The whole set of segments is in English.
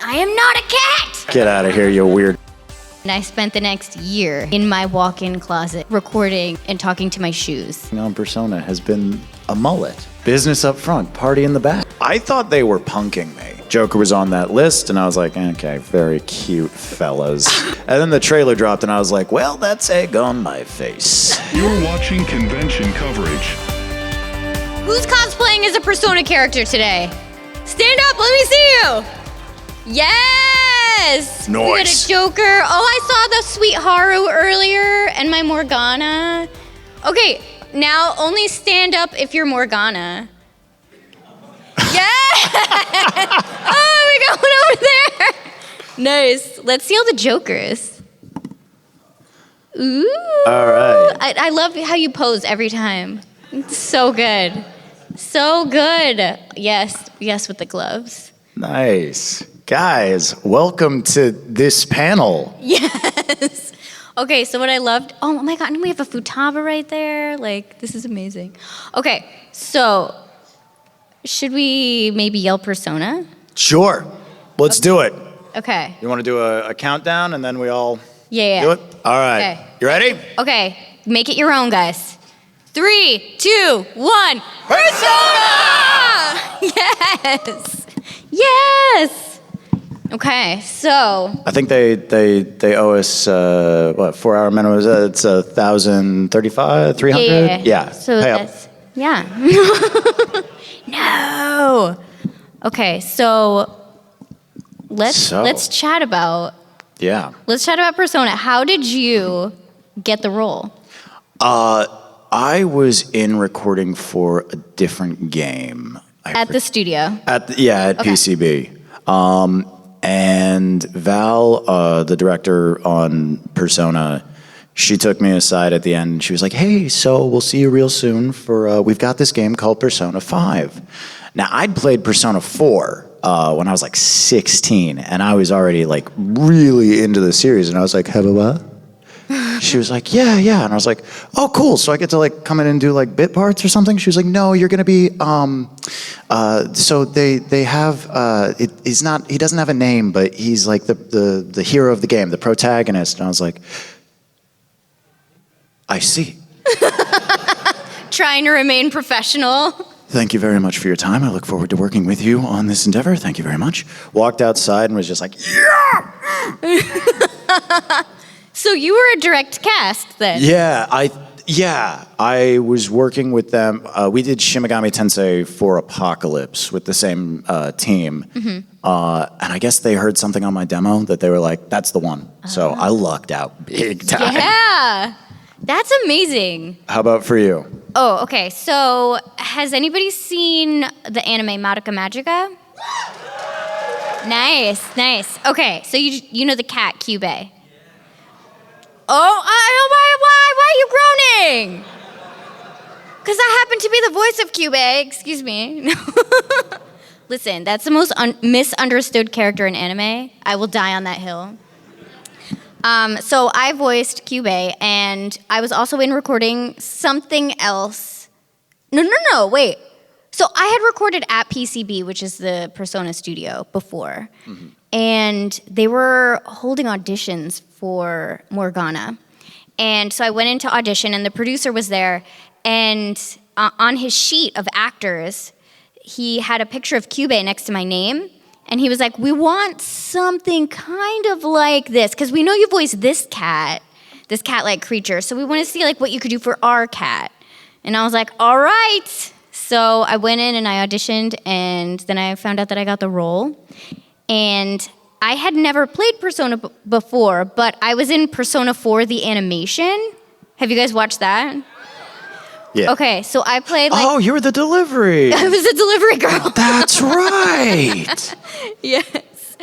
I am not a cat! Get out of here, you weird. And I spent the next year in my walk-in closet recording and talking to my shoes. On Persona has been a mullet. Business up front, party in the back. I thought they were punking me. Joker was on that list, and I was like, okay, very cute fellas. And then the trailer dropped, and I was like, well, that's egg on my face. You're watching convention coverage. Who's cosplaying as a Persona character today? Stand up, let me see you! Yes! Nice. We got a Joker. Oh, I saw the sweet Haru earlier, and my Morgana. Okay, now only stand up if you're Morgana. Yeah! Oh, we got one over there. Nice. Let's see all the Jokers. Ooh. All right. I love how you pose every time. It's so good. So good. Yes, with the gloves. Nice. Guys, welcome to this panel. Yes. Okay, so what I loved, oh my God, and we have a futaba right there. Like, this is amazing. Okay, so should we maybe yell Persona? Sure. Let's do it. Okay. You want to do a countdown and then we all Yeah. do it? All right. Okay. You ready? Okay, make it your own, guys. 3, 2, 1. Persona! Yes. Yes. Okay, so. I think they owe us 4-hour minimum. It's 1,035, 300. Yeah. So Pay that's yeah. No. Okay, so let's chat about. Yeah. Let's chat about Persona. How did you get the role? I was in recording for a different game. At the studio. At PCB. And Val, the director on Persona, she took me aside at the end and she was like, hey, so we'll see you real soon for, we've got this game called Persona 5. Now, I'd played Persona 4 when I was like 16, and I was already like really into the series, and I was like, what? She was like, yeah. And I was like, oh, cool. So I get to like come in and do like bit parts or something? She was like, no, you're going to be, so they have, he doesn't have a name, but he's like the hero of the game, the protagonist. And I was like, I see. Trying to remain professional. Thank you very much for your time. I look forward to working with you on this endeavor. Thank you very much. Walked outside and was just like, yeah! So you were a direct cast then? Yeah, I was working with them. We did Shin Megami Tensei 4 Apocalypse with the same team. Mm-hmm. And I guess they heard something on my demo that they were like, that's the one. So I lucked out big time. Yeah, that's amazing. How about for you? Oh, okay. So has anybody seen the anime Madoka Magica? Nice. Okay, so you know the cat, Kyubey. Oh, why are you groaning? Because I happen to be the voice of Kyubey, excuse me. Listen, that's the most misunderstood character in anime. I will die on that hill. So I voiced Kyubey, and I was also in recording something else. No, wait. So I had recorded at PCB, which is the Persona studio, before. Mm-hmm. And they were holding auditions for Morgana. And so I went into audition, and the producer was there. And on his sheet of actors, he had a picture of Kyubey next to my name. And he was like, we want something kind of like this, because we know you voiced this cat-like creature. So we want to see like what you could do for our cat. And I was like, all right. So I went in and I auditioned, and then I found out that I got the role. And I had never played Persona before, but I was in Persona 4, the animation. Have you guys watched that? Yeah. Okay, so I played like... Oh, you were the delivery. I was a delivery girl. That's right. Yes.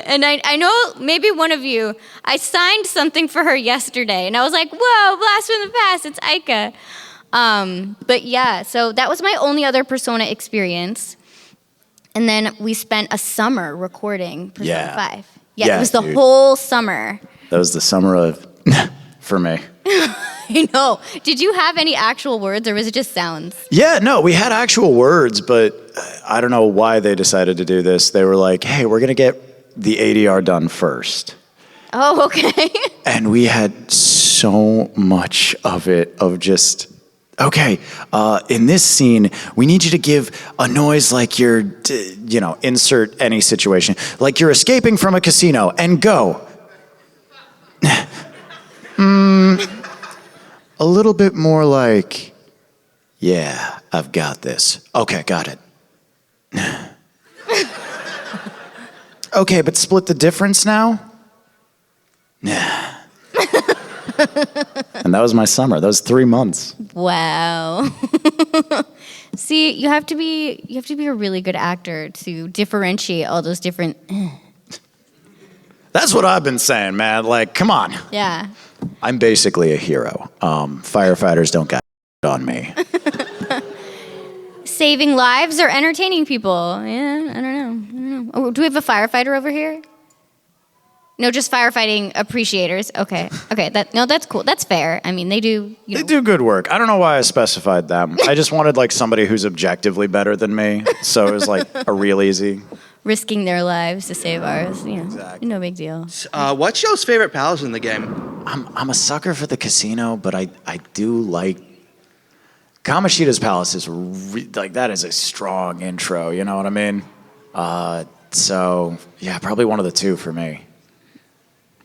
And I know maybe one of you, I signed something for her yesterday, and I was like, whoa, blast from the past, it's Aika. But yeah, so that was my only other Persona experience. And then we spent a summer recording Persona 5. Yeah, it was the whole summer. That was the summer of, for me. I know. Did you have any actual words, or was it just sounds? Yeah, no, we had actual words, but I don't know why they decided to do this. They were like, hey, we're going to get the ADR done first. Oh, okay. And we had so much of it, of just, okay, in this scene, we need you to give a noise like you're, insert any situation. Like you're escaping from a casino, and go. A little bit more like, yeah, I've got this. Okay, got it. Okay, but split the difference now? Yeah. And that was my summer. That was 3 months. Wow. See, you have to be a really good actor to differentiate all those different. That's what I've been saying, man. Like, come on. Yeah. I'm basically a hero. Firefighters don't got on me. Saving lives or entertaining people? Yeah, I don't know. Oh, do we have a firefighter over here? No, just firefighting appreciators. Okay. That's cool. That's fair. I mean, they do. They do good work. I don't know why I specified them. I just wanted like somebody who's objectively better than me, so it was like a real easy. Risking their lives to save ours. Exactly. No big deal. What's y'all's favorite pals in the game? I'm a sucker for the casino, but I do like Kamoshida's Palace is like that is a strong intro. You know what I mean? So yeah, probably one of the two for me.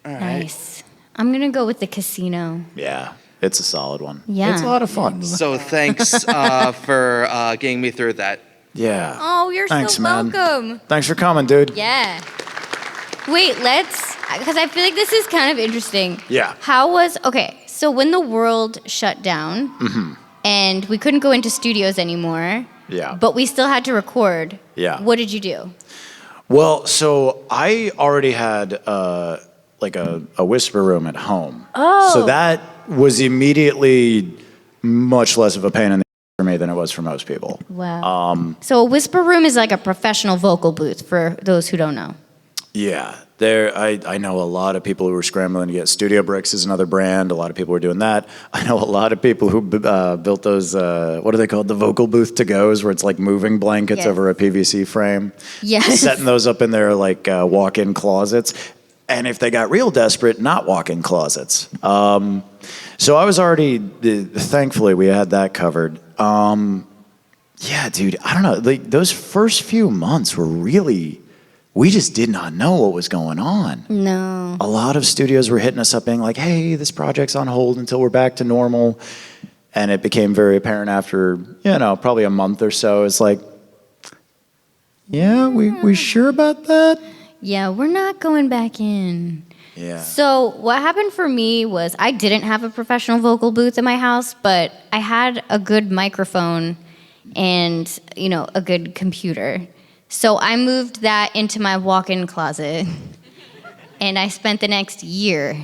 All right. Nice. I'm gonna go with the casino. Yeah, it's a solid one. Yeah. It's a lot of fun. So thanks for getting me through that. Yeah. Oh, you're Thanks, so man. welcome. Thanks for coming, dude. Yeah. Wait, because I feel like this is kind of interesting. Yeah. So when the world shut down and we couldn't go into studios anymore, Yeah. but we still had to record, Yeah. what did you do? Well, so I already had like a whisper room at home. Oh. So that was immediately much less of a pain in the for me than it was for most people. Wow. So a whisper room is like a professional vocal booth for those who don't know. Yeah, I know a lot of people who were scrambling to get Studio Bricks is another brand. A lot of people were doing that. I know a lot of people who built those, what are they called? The vocal booth to goes, where it's like moving blankets Yes. over a PVC frame. Yes. Setting those up in their like walk-in closets. And if they got real desperate, not walk-in closets. So I was already, thankfully we had that covered. Yeah, dude, I don't know. Like those first few months were really, we just did not know what was going on. No. A lot of studios were hitting us up being like, hey, this project's on hold until we're back to normal. And it became very apparent after, probably a month or so. It's like, yeah, we sure about that? Yeah, we're not going back in. Yeah. So what happened for me was I didn't have a professional vocal booth in my house, but I had a good microphone and, a good computer. So I moved that into my walk-in closet, and I spent the next year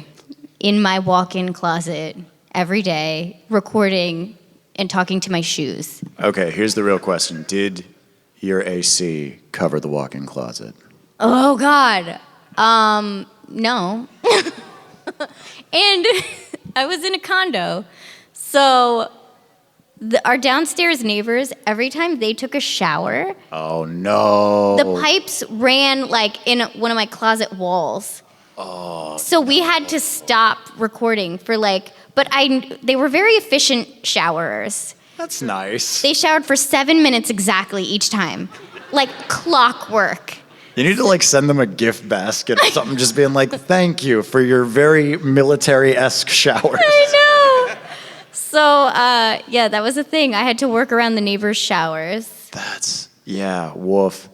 in my walk-in closet every day recording and talking to my shoes. Okay, here's the real question. Did your AC cover the walk-in closet? Oh, God. No. And I was in a condo. So our downstairs neighbors, every time they took a shower, Oh, no. the pipes ran like in one of my closet walls. Oh. So we had to stop recording for they were very efficient showerers. That's nice. They showered for 7 minutes exactly each time. Like clockwork. You need to send them a gift basket or something, just being like, thank you for your very military-esque showers. I know. So, that was a thing. I had to work around the neighbors' showers. Woof.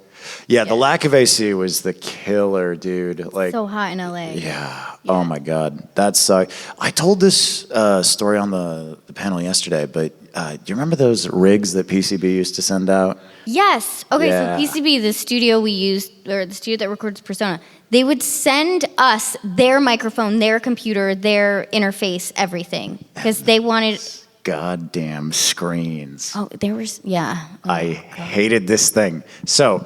Yeah, the lack of AC was the killer, dude. So hot in LA. Yeah. Oh my God, that sucked. I told this story on the panel yesterday, but do you remember those rigs that PCB used to send out? Yes. Okay, Yeah. so PCB, the studio we used, or the studio that records Persona, they would send us their microphone, their computer, their interface, everything. Because they wanted... Goddamn screens. Oh, there was... Yeah. Oh, I hated this thing. So,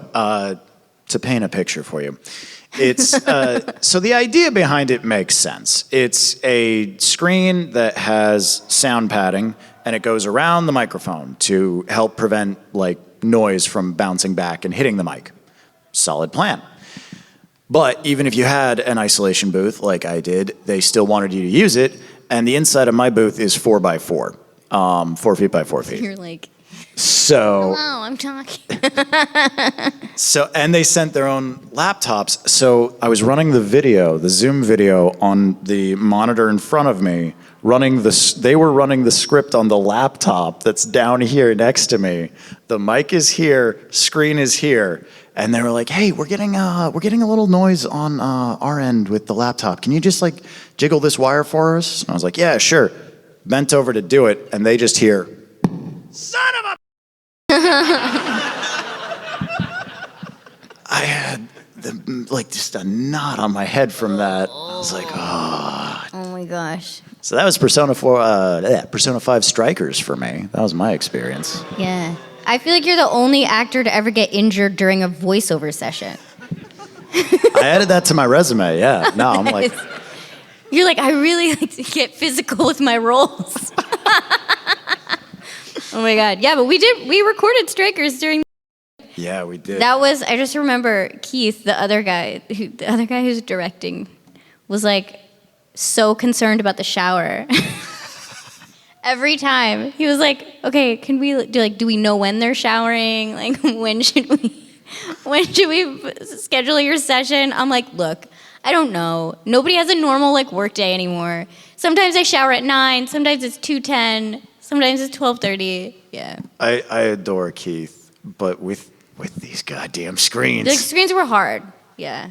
to paint a picture for you, it's so the idea behind it makes sense. It's a screen that has sound padding, and it goes around the microphone to help prevent noise from bouncing back and hitting the mic. Solid plan. But even if you had an isolation booth like I did, they still wanted you to use it. And the inside of my booth is 4x4, 4 feet by 4 feet. You're like, So, hello, I'm talking. and they sent their own laptops. So I was running the video, the Zoom video, on the monitor in front of me. They were running the script on the laptop that's down here next to me. The mic is here, screen is here, and they were like, "Hey, we're getting a little noise on our end with the laptop. Can you just like jiggle this wire for us?" And I was like, "Yeah, sure." Bent over to do it, and they just hear, "Son of a." I had just a knot on my head from that. I was like, "Oh." Oh my gosh. So that was Persona 5 Strikers for me. That was my experience. Yeah. I feel like you're the only actor to ever get injured during a voiceover session. I added that to my resume, yeah. No, I'm like... You're like, I really like to get physical with my roles. Oh my God. Yeah, but we recorded Strikers during... Yeah, we did. I just remember Keith, the other guy who's directing, was like so concerned about the shower. Every time he was like, "Okay, can we do we know when they're showering? Like, when should we schedule your session?" I'm like, "Look, I don't know. Nobody has a normal work day anymore. Sometimes I shower at 9. Sometimes it's 2:10. Sometimes it's 12:30. Yeah." I adore Keith, but with these goddamn screens. The screens were hard. Yeah.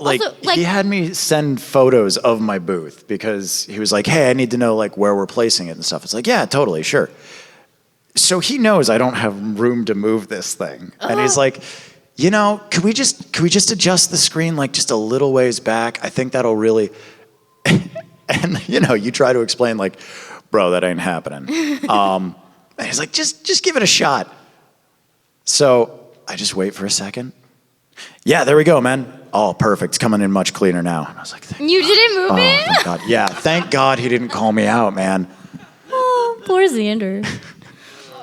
Also, he had me send photos of my booth because he was like, "Hey, I need to know where we're placing it and stuff." It's like, "Yeah, totally, sure." So he knows I don't have room to move this thing, and he's like, "Could we just adjust the screen just a little ways back? I think that'll really." And you try to explain "Bro, that ain't happening." And he's like, "Just give it a shot." So I just wait for a second. Yeah, there we go, man. Oh, perfect. It's coming in much cleaner now. And I was like, You didn't move it? Thank God. Yeah, thank God he didn't call me out, man. Oh, poor Xander.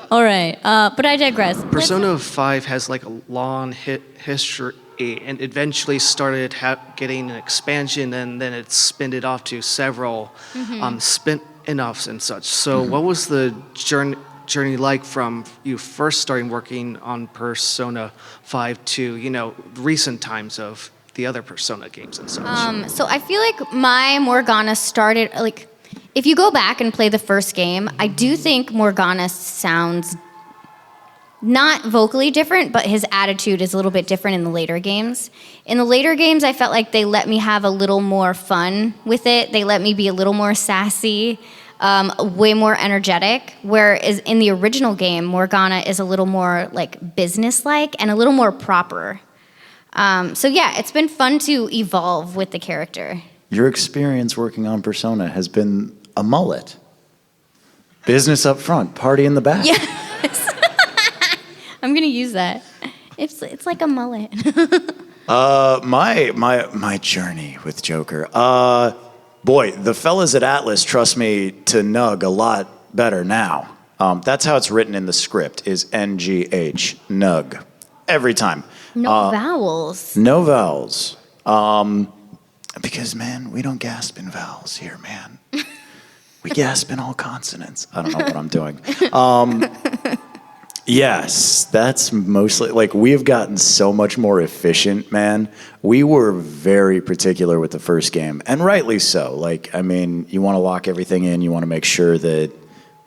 All right, but I digress. Persona 5 has a long history and eventually started getting an expansion, and then it spinned it off to several spin-offs and such. So what was the journey like from you first starting working on Persona 5 to, recent times of the other Persona games and such? So I feel like my Morgana started, if you go back and play the first game, I do think Morgana sounds not vocally different, but his attitude is a little bit different in the later games. In the later games, I felt like they let me have a little more fun with it. They let me be a little more sassy, way more energetic, whereas in the original game, Morgana is a little more business-like and a little more proper. So yeah, it's been fun to evolve with the character. Your experience working on Persona has been a mullet. Business up front, party in the back. Yes. I'm gonna use that. It's like a mullet. My journey with Joker. Boy, the fellas at Atlas trust me to nug a lot better now. That's how it's written in the script, is NGH, nug. Every time. No vowels. No vowels. Because, man, we don't gasp in vowels here, man. We gasp in all consonants. I don't know what I'm doing. Yes, that's mostly, we have gotten so much more efficient, man. We were very particular with the first game, and rightly so. You want to lock everything in. You want to make sure that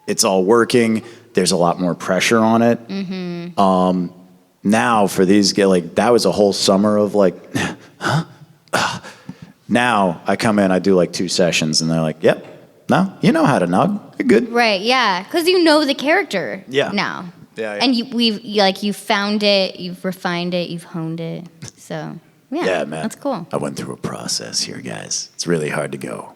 it's all working. There's a lot more pressure on it. Mm-hmm. Now, for these, that was a whole summer of huh? Now, I come in, I do 2 sessions, and they're like, "Yep, no, you know how to nug. You're good." Right, yeah, because you know the character now. Yeah. And you found it, you've refined it, you've honed it. So, yeah, man. That's cool. I went through a process here, guys. It's really hard to go.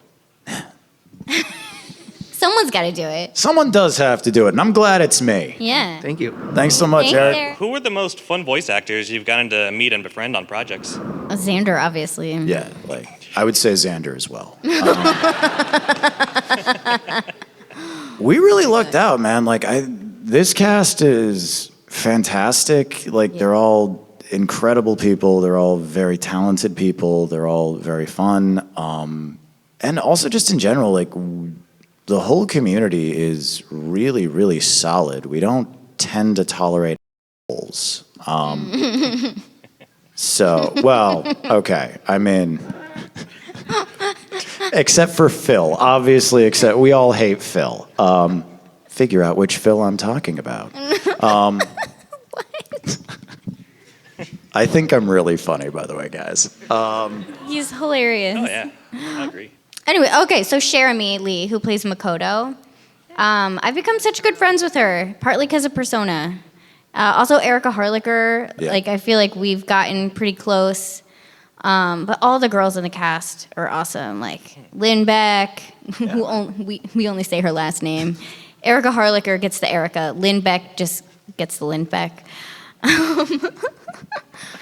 Someone's got to do it. Someone does have to do it, and I'm glad it's me. Yeah. Thank you. Thanks so much, Thanks, Eric. Eric. Who were the most fun voice actors you've gotten to meet and befriend on projects? Xander, obviously. Yeah, I would say Xander as well. We really lucked out, man. This cast is fantastic. They're all incredible people. They're all very talented people. They're all very fun. And also just in general, like the whole community is really, really solid. We don't tend to tolerate assholes. So, well, okay. I mean, except for Phil, obviously. Except we all hate Phil. Figure out which Phil I'm talking about. I think I'm really funny, by the way, guys. He's hilarious. Oh, yeah. I agree. Anyway, okay, so Jeremy Lee, who plays Makoto, I've become such good friends with her, partly because of Persona. Also, Erica Harlicker, Yeah. like I feel like we've gotten pretty close. But all the girls in the cast are awesome. Like Lynn Beck, we only say her last name. Erica Harlicker gets the Erica. Lynn Beck just gets the Lynn Beck.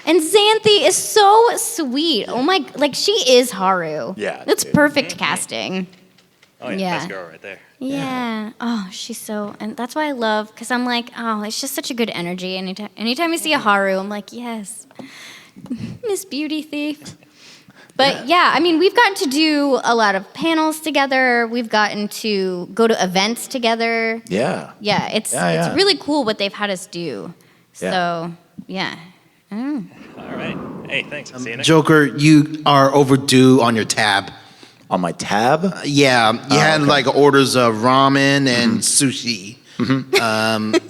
And Xanthi is so sweet. Oh my, like she is Haru. Yeah, That's dude. perfect casting. Oh, yeah. Yeah. Best girl right there. Yeah. Oh, she's so, and that's why I love, because I'm like, oh, it's just such a good energy. Anytime I see a Haru, I'm like, yes, Miss Beauty Thief. But yeah, I mean, we've gotten to do a lot of panels together. We've gotten to go to events together. Yeah. Yeah, it's really cool what they've had us do. So, yeah. All right. Hey, thanks. See you next Joker, you are overdue on your tab. On my tab? Yeah, you had okay. like orders of ramen and sushi.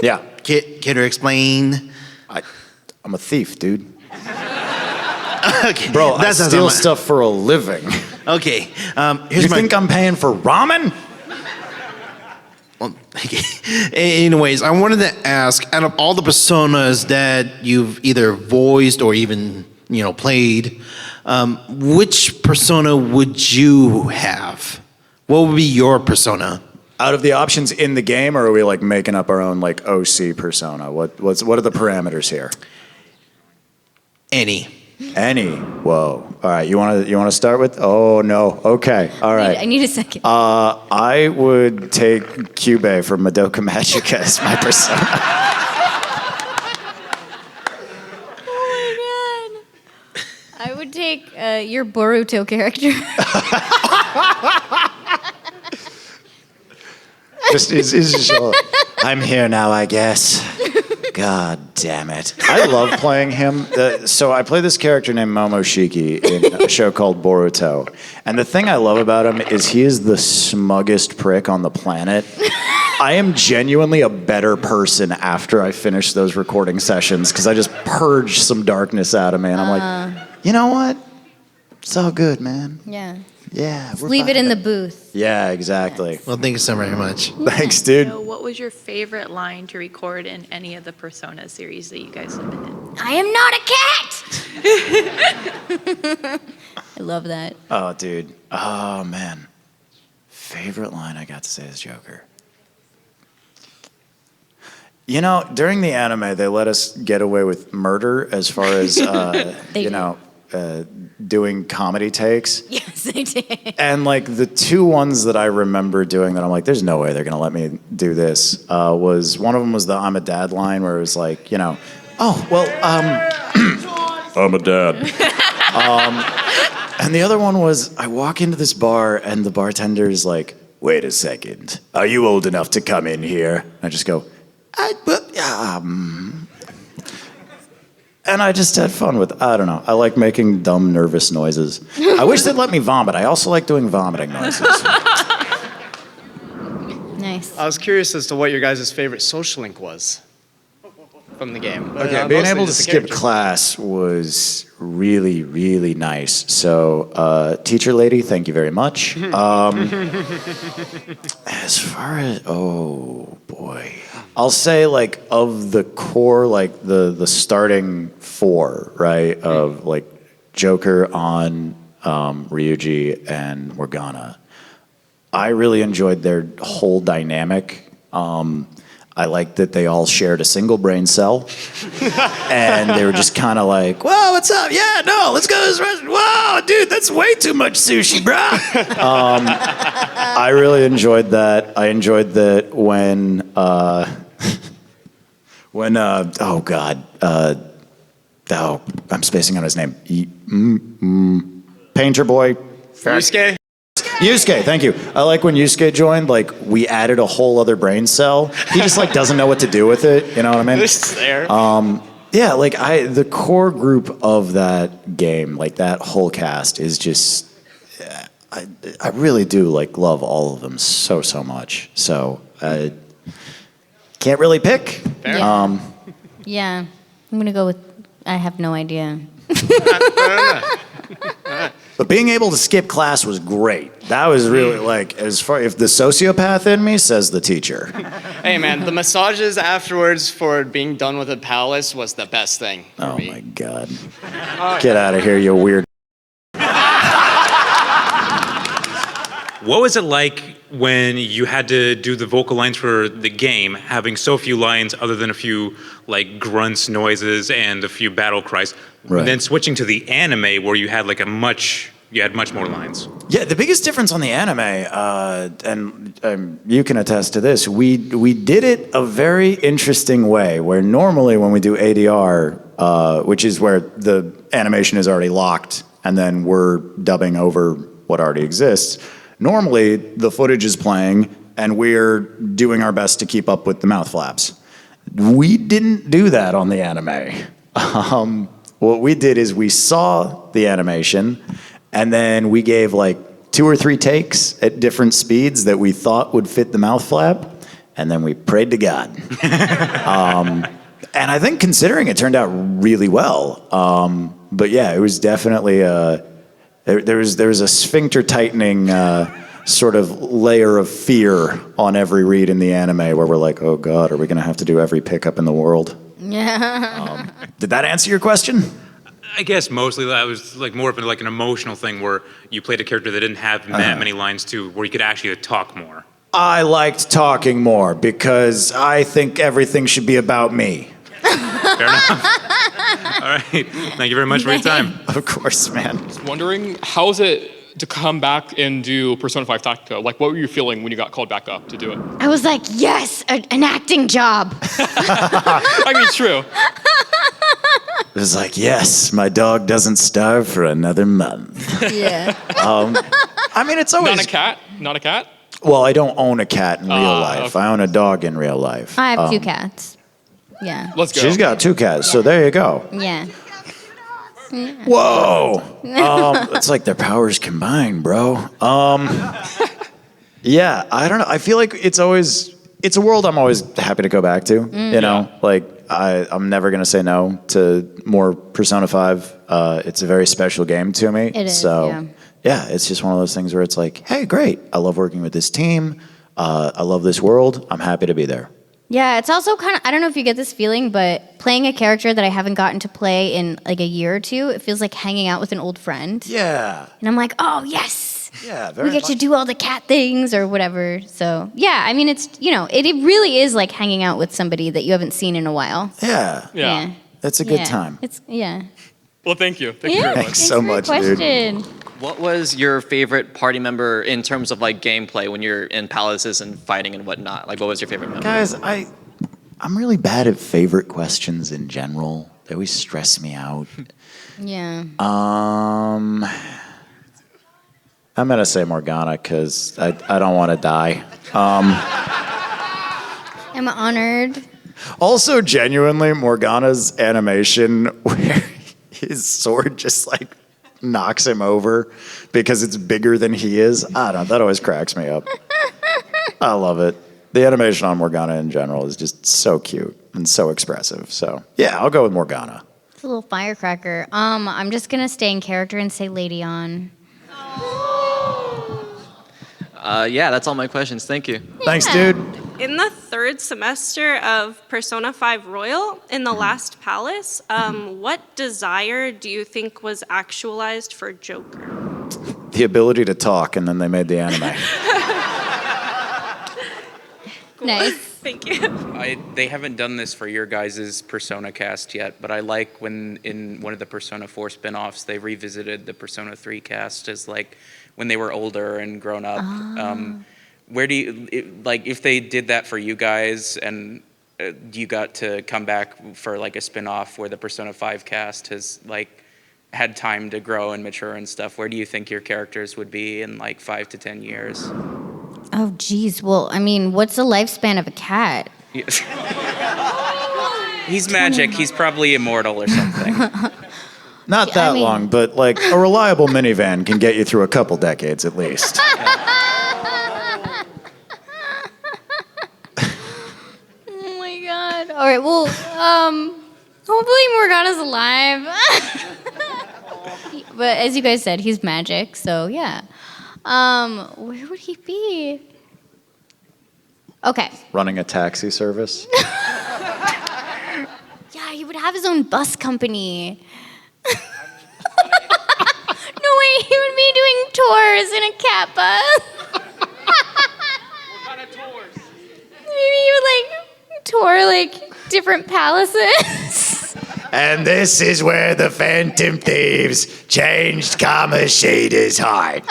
Yeah. Care to explain? I'm a thief, dude. Okay, Bro, I that's steal stuff for a living. Okay, You here's my. think I'm paying for ramen? Well, anyways, I wanted to ask, out of all the personas that you've either voiced or even played, which persona would you have? What would be your persona? Out of the options in the game, or are we like making up our own like OC persona? What are the parameters here? Any. Any. Whoa. All right. You want to start with? Oh no. Okay. All right. I need a second. I would take Kyubey from Madoka Magica as my persona. Oh my god. I would take your Boruto character. I'm here now, I guess. God damn it. I love playing him. So I play this character named Momoshiki in a show called Boruto. And the thing I love about him is he is the smuggest prick on the planet. I am genuinely a better person after I finish those recording sessions because I just purge some darkness out of me. And I'm like, you know what? It's all good, man. Yeah. Yeah. We're Leave it in fine. the booth. Yeah, exactly. Well, thank you so very much. Thanks, dude. So what was your favorite line to record in any of the Persona series that you guys have been in? I am not a cat! I love that. Oh, dude. Oh, man. Favorite line I got to say is Joker. During the anime, they let us get away with murder as far as, doing comedy takes. Yes, they did. And, like, the two ones that I remember doing that I'm like, there's no way they're going to let me do this, was one of them was the I'm a dad line where it was like, I'm a dad. And the other one was I walk into this bar and the bartender's like, wait a second, are you old enough to come in here? I just go, and I just had fun with, I don't know. I like making dumb, nervous noises. I wish they'd let me vomit. I also like doing vomiting noises. Nice. I was curious as to what your guys' favorite social link was from the game. But, Okay, being mostly able to just the skip character. class was really, really nice. So, teacher lady, thank you very much. As far as, oh boy. I'll say like of the core, like the starting four, right? Of like Joker on Ryuji and Morgana. I really enjoyed their whole dynamic. I liked that they all shared a single brain cell. And they were just kind of like, whoa, what's up? Yeah, no, let's go to this restaurant. Whoa, dude, that's way too much sushi, brah. I really enjoyed that. I enjoyed that when oh, I'm spacing on his name. Painter boy. Yusuke? Yusuke, thank you. I like when Yusuke joined, like, we added a whole other brain cell. He just, like, doesn't know what to do with it, you know what I mean? It's there. Yeah, like, the core group of that game, like, that whole cast is just, I really do, like, love all of them so, so much. So, can't really pick. Yeah. Yeah. I'm going to go with, I have no idea. But being able to skip class was great. That was really like, as far, if the sociopath in me, says the teacher. Hey man, the massages afterwards for being done with a palace was the best thing for Oh me. my God. Get out of here, you weird. What was it like when you had to do the vocal lines for the game, having so few lines other than a few like grunts, noises, and a few battle cries, Right. then switching to the anime where you had like much more lines? Yeah, the biggest difference on the anime, and you can attest to this, we did it a very interesting way, where normally when we do ADR, which is where the animation is already locked, and then we're dubbing over what already exists, normally the footage is playing, and we're doing our best to keep up with the mouth flaps. We didn't do that on the anime. What we did is we saw the animation, and then we gave like 2 or 3 takes at different speeds that we thought would fit the mouth flap, and then we prayed to God. And I think considering it turned out really well. But yeah, it was definitely, there was a sphincter tightening sort of layer of fear on every read in the anime where we're like, oh God, are we gonna have to do every pickup in the world? Yeah. Did that answer your question? I guess mostly that was like more of like an emotional thing where you played a character that didn't have that many lines too, where you could actually talk more. I liked talking more because I think everything should be about me. Fair enough. All right. Thank you very much for your time. Of course, man. Wondering, how is it to come back and do Persona 5 Tactica? Like, what were you feeling when you got called back up to do it? I was like, yes, an acting job. I mean, true. It was like, yes, my dog doesn't starve for another month. Yeah. I mean, it's always... Not a cat? Not a cat? Well, I don't own a cat in real life. Okay. I own a dog in real life. I have 2 cats. Yeah. Let's go. She's got 2 cats, so there you go. Yeah. Whoa! It's like their powers combined, bro. Yeah, I don't know. I feel like it's a world I'm always happy to go back to. You know, like I'm never gonna say no to more Persona 5. It's a very special game to me. It is, So yeah, it's just one of those things where it's like, hey, great. I love working with this team. I love this world. I'm happy to be there. Yeah, it's also kind of, I don't know if you get this feeling, but playing a character that I haven't gotten to play in like a year or 2, it feels like hanging out with an old friend. Yeah. And I'm like, oh, yes. Yeah, very We get to do all the cat things or whatever. So, yeah, I mean, it's, you know, it really is like hanging out with somebody that you haven't seen in a while. Yeah. Yeah. It's a good Yeah. time. Yeah. Well, thank you. Thank you very much. Thanks so much, dude. What was your favorite party member in terms of like gameplay when you're in palaces and fighting and whatnot? Like, what was your favorite member? Guys, I'm really bad at favorite questions in general. They always stress me out. Yeah. I'm gonna say Morgana because I don't want to die. I'm honored. Also, genuinely, Morgana's animation where his sword just like knocks him over because it's bigger than he is. I don't know. That always cracks me up. I love it. The animation on Morgana in general is just so cute and so expressive. So yeah, I'll go with Morgana. It's a little firecracker. I'm just gonna stay in character and say Lady On. Yeah, that's all my questions. Thank you. Thanks, dude. In the 3rd semester of Persona 5 Royal, in the last palace, what desire do you think was actualized for Joker? The ability to talk, and then they made the anime. Nice. Thank you. They haven't done this for your guys' Persona cast yet, but I like when in one of the Persona 4 spin-offs, they revisited the Persona 3 cast as like when they were older and grown up. Where do you, like, if they did that for you guys, and you got to come back for like a spin-off where the Persona 5 cast has like had time to grow and mature and stuff, where do you think your characters would be in like 5 to 10 years? Oh, geez. Well, I mean, what's the lifespan of a cat? Yes. He's magic. He's probably immortal or something. Not that long, but like a reliable minivan can get you through a couple decades at least. Oh my god. All right, well, hopefully Morgana's alive. But as you guys said, he's magic, so yeah. Where would he be? Okay. Running a taxi service. Yeah, he would have his own bus company. No way, he would be doing tours in a cat bus. What kind of tours? Maybe he would like tour like different palaces. And this is where the Phantom Thieves changed Karma Shader's heart.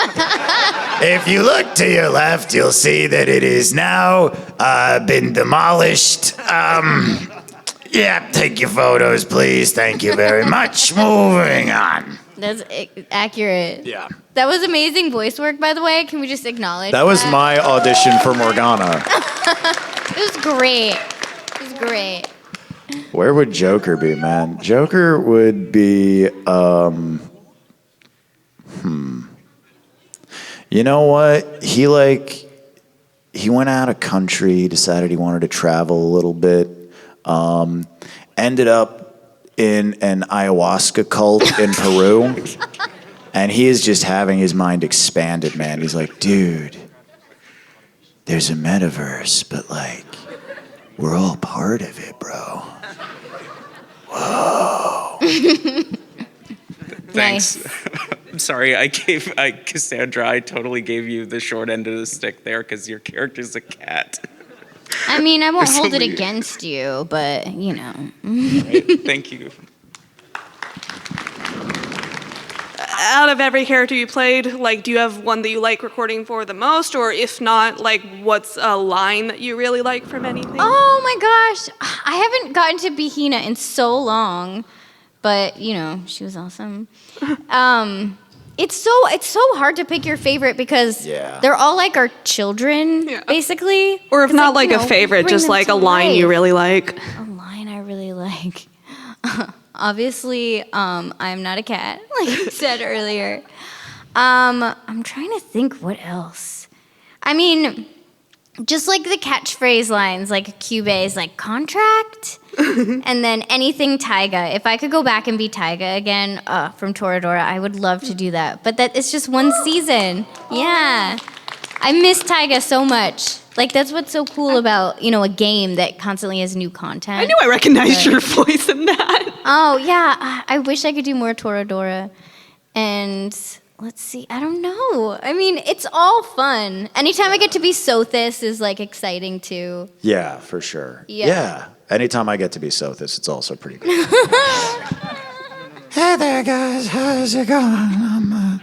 If you look to your left, you'll see that it is now been demolished. Yeah, take your photos, please. Thank you very much. Moving on. That's accurate. Yeah. That was amazing voice work, by the way. Can we just acknowledge That was my audition for Morgana. It was great. It was great. Where would Joker be, man? Joker would be, You know what? He went out of country, decided he wanted to travel a little bit, ended up in an ayahuasca cult in Peru, and he is just having his mind expanded, man. He's like, dude, there's a metaverse, but like, we're all part of it, bro. Whoa. Thanks. I'm sorry, Cassandra, I totally gave you the short end of the stick there because your character's a cat. I mean, I won't hold it against you, but, you know. Right, thank you. Out of every character you played, like, do you have one that you like recording for the most? Or if not, like, what's a line that you really like from anything? Oh my gosh. I haven't gotten to Behina in so long, but, you know, she was awesome. It's so hard to pick your favorite because they're all like our children, basically. Or if not like you a know, favorite, bring just them like to a line you life. really like. A line I really like. Obviously, I'm not a cat, like I said earlier. I'm trying to think what else. I mean, just like the catchphrase lines, like Kyubei's like contract, and then anything Taiga. If I could go back and be Taiga again from Toradora, I would love to do that. But that it's just one season. Yeah, I miss Taiga so much. Like that's what's so cool about a game that constantly has new content. I knew I recognized your voice in that. Oh yeah, I wish I could do more Toradora. And let's see, I don't know. I mean, it's all fun. Anytime I get to be Sothis is like exciting too. Yeah, for sure. Yeah. Anytime I get to be Sothis, it's also pretty good. Hey there, guys. How's it going?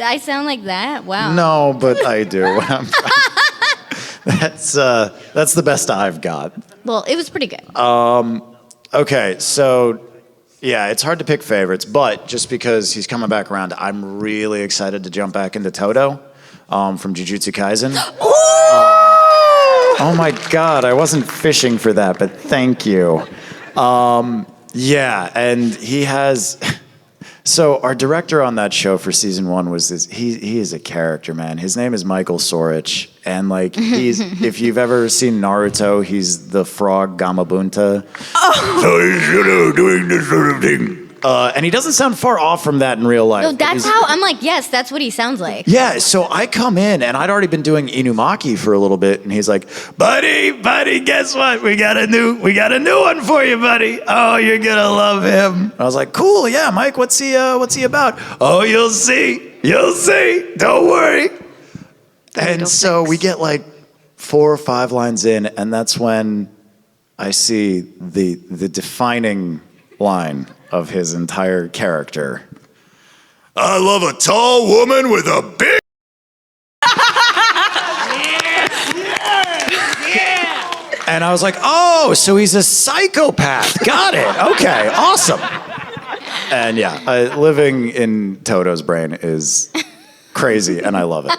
I sound like that? Wow. No, but I do. That's the best I've got. Well, it was pretty good. Okay, so yeah, it's hard to pick favorites, but just because he's coming back around, I'm really excited to jump back into Toto from Jujutsu Kaisen. Oh my God, I wasn't fishing for that, but thank you. Yeah, and he has. So our director on that show for season 1 was this. He is a character, man. His name is Michael Sorich, and like he's if you've ever seen Naruto, he's the frog Gamabunta. So he's doing this sort of thing. And he doesn't sound far off from that in real life. No, that's how I'm like, yes, that's what he sounds like. Yeah, so I come in and I'd already been doing Inumaki for a little bit, and he's like, buddy, guess what? We got a new one for you, buddy. Oh, you're gonna love him. I was like, cool, yeah, Mike, what's he about? Oh, you'll see. Don't worry. And so we get like 4 or 5 lines in, and that's when I see the defining line of his entire character. I love a tall woman with a big... And I was like, oh, so he's a psychopath. Got it. Okay, awesome. And yeah, living in Toto's brain is crazy, and I love it.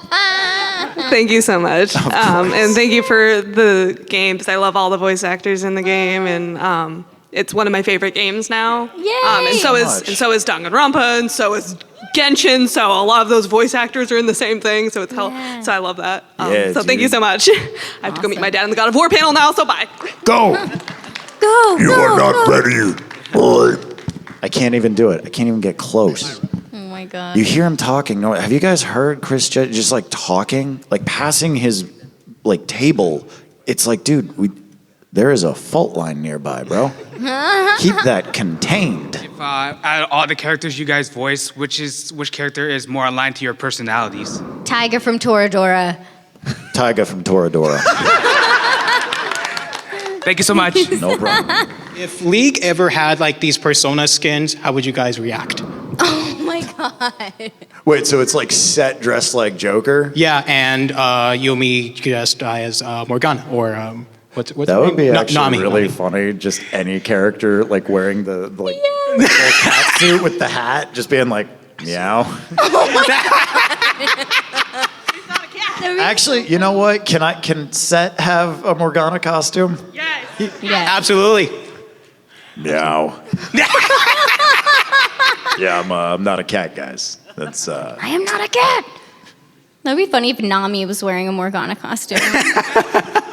Thank you so much. And thank you for the games. I love all the voice actors in the game, and it's one of my favorite games now. Yay! And so is Danganronpa, and so is Genshin. So a lot of those voice actors are in the same thing. So it's so I love that. So thank you so much. I have to go meet my dad in the God of War panel now. So bye. Go. Go. You are not go. ready, boy. I can't even do it. I can't even get close. Oh my god. You hear him talking. No, have you guys heard Chris just like talking, like passing his like table? It's like, dude, there is a fault line nearby, bro. Keep that contained. Out of all the characters you guys voice, which character is more aligned to your personalities? Tiger from Toradora. Tyga from Toradora. Thank you so much. No problem. If League ever had like these persona skins, how would you guys react? Oh my god. Wait, so it's like set dressed like Joker? Yeah, and Yumi dressed as Morgana or what's that would be actually Nami. really funny. Just any character like wearing the like little cat suit with the hat, just being like meow. Actually, you know what? Can Set have a Morgana costume? Yes. Yeah. Absolutely. Meow. Yeah, I'm not a cat, guys. That's I am not a cat. That'd be funny if Nami was wearing a Morgana costume.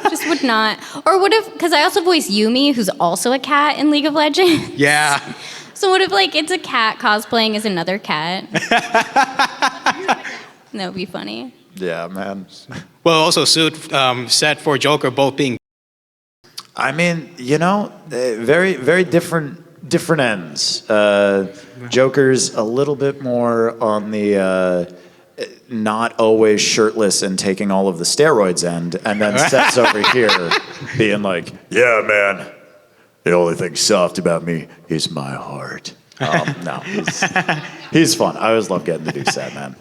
Just would not. Or what if, because I also voice Yumi, who's also a cat in League of Legends. Yeah. So what if like it's a cat cosplaying as another cat? That would be funny. yeah, man. Well, also set for Joker both being. I mean, you know, very, very different ends. Joker's a little bit more on the not always shirtless and taking all of the steroids end, and then Seth's over here being like, yeah, man, the only thing soft about me is my heart. No, he's fun. I always love getting to do Seth, man.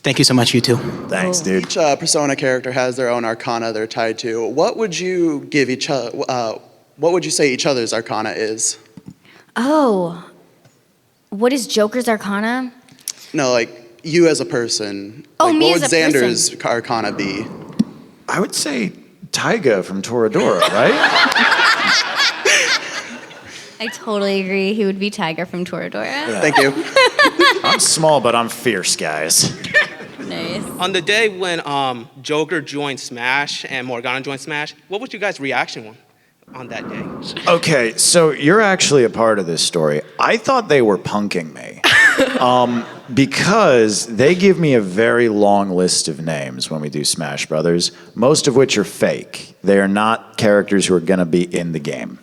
Thank you so much, you two. Thanks, dude. Each persona character has their own arcana they're tied to. What would you give each other? What would you say each other's arcana is? Oh, what is Joker's Arcana? No, like you as a person. Oh, like, me what as would a Xander's arcana be? I would say Tyga from Toradora, right? I totally agree. He would be Tiger from Toradora. Yeah. Thank you. I'm small, but I'm fierce, guys. Nice. On the day when Joker joined Smash and Morgana joined Smash, what was your guys' reaction on that day? Okay, so you're actually a part of this story. I thought they were punking me. Because they give me a very long list of names when we do Smash Brothers, most of which are fake. They are not characters who are going to be in the game.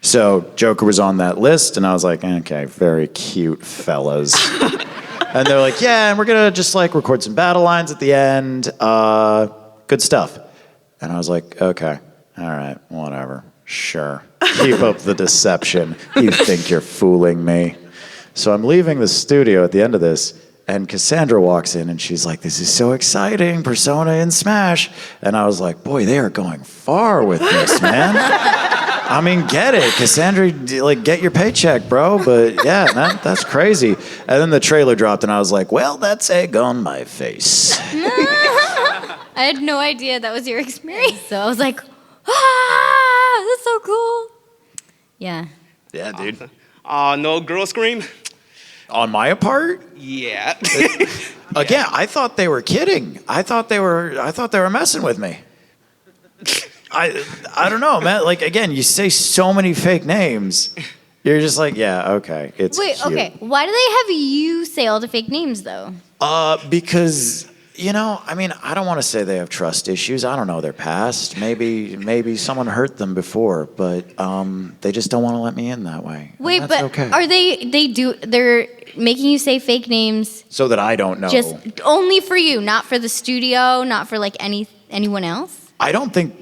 So Joker was on that list, and I was like, okay, very cute fellas. And they're like, yeah, and we're going to just like record some battle lines at the end. Good stuff. And I was like, okay, all right, whatever, sure. Keep up the deception. You think you're fooling me. So I'm leaving the studio at the end of this, and Cassandra walks in, and she's like, this is so exciting, Persona in Smash. And I was like, boy, they are going far with this, man. I mean, get it. Cassandra, like, get your paycheck, bro. But yeah, man, that's crazy. And then the trailer dropped, and I was like, well, that's egg on my face. I had no idea that was your experience. So I was like, that's so cool. Yeah. Yeah, dude. No girl scream? On my part? Yeah. Again, I thought they were kidding. I thought they were messing with me. I don't know, man. Like, again, you say so many fake names. You're just like, yeah, okay, it's Wait, cute. okay. Why do they have you say all the fake names, though? Because, you know, I mean, I don't want to say they have trust issues. I don't know their past. Maybe someone hurt them before, but they just don't want to let me in that way. Wait, That's but okay. are they're making you say fake names So that I don't know. just only for you, not for the studio, not for like anyone else? I don't think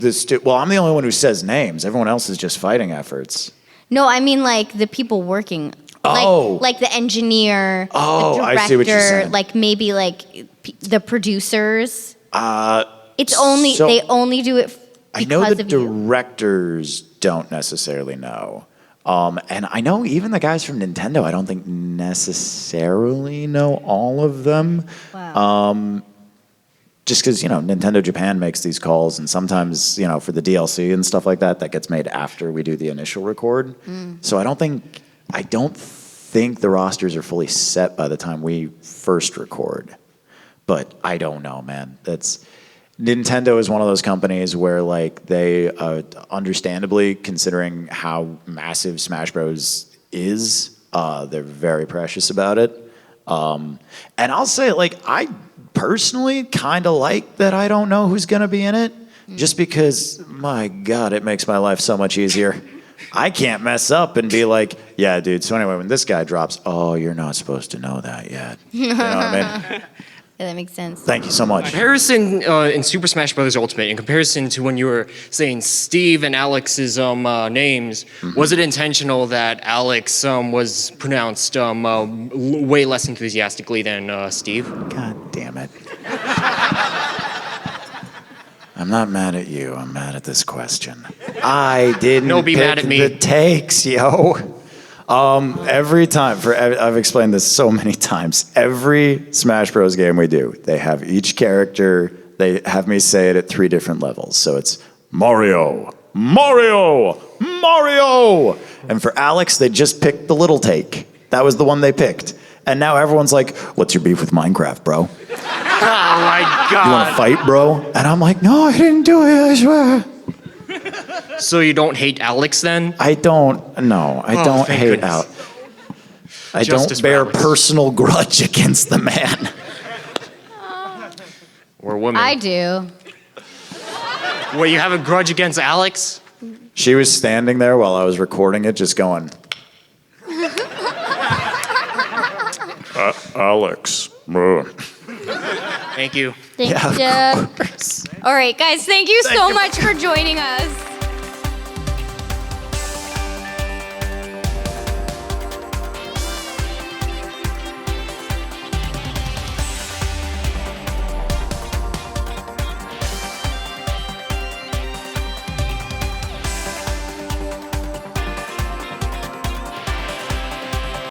well, I'm the only one who says names. Everyone else is just fighting efforts. No, I mean like the people working. Oh. Like the engineer, Oh, the I director, see what you're saying. like maybe like the producers. It's so- they only do it I know because the of you? directors don't necessarily know. And I know even the guys from Nintendo, I don't think necessarily know all of them. Wow. Just because, Nintendo Japan makes these calls, and sometimes, for the DLC and stuff like that, that gets made after we do the initial record. So I don't think the rosters are fully set by the time we first record. But I don't know, man. Nintendo is one of those companies where, like, they, understandably, considering how massive Smash Bros. Is, they're very precious about it. And I'll say, like, I personally kind of like that I don't know who's going to be in it, just because, my God, it makes my life so much easier. I can't mess up and be like, yeah, dude, so anyway, when this guy drops, oh, you're not supposed to know that yet. You know what I mean? Yeah, that makes sense. Thank you so much. Comparison in Super Smash Bros. Ultimate, in comparison to when you were saying Steve and Alex's names, was it intentional that Alex was pronounced way less enthusiastically than Steve? God damn it. I'm not mad at you. I'm mad at this question. I didn't be pick mad at me. the takes, yo. Every time, I've explained this so many times. Every Smash Bros. Game we do, they have each character. They have me say it at 3 different levels. So it's Mario, Mario, Mario. And for Alex, they just picked the little take. That was the one they picked. And now everyone's like, "What's your beef with Minecraft, bro? Oh my God! You want to fight, bro?" And I'm like, "No, I didn't do it. I swear." So you don't hate Alex then? I don't. No, I don't thank hate goodness. Alex. I Justice don't for bear Alex. personal grudge against the man. Or woman? I do. Wait, you have a grudge against Alex? She was standing there while I was recording it, just going, Alex. Thank you. Thank you. All right, guys, thank you so much for joining us.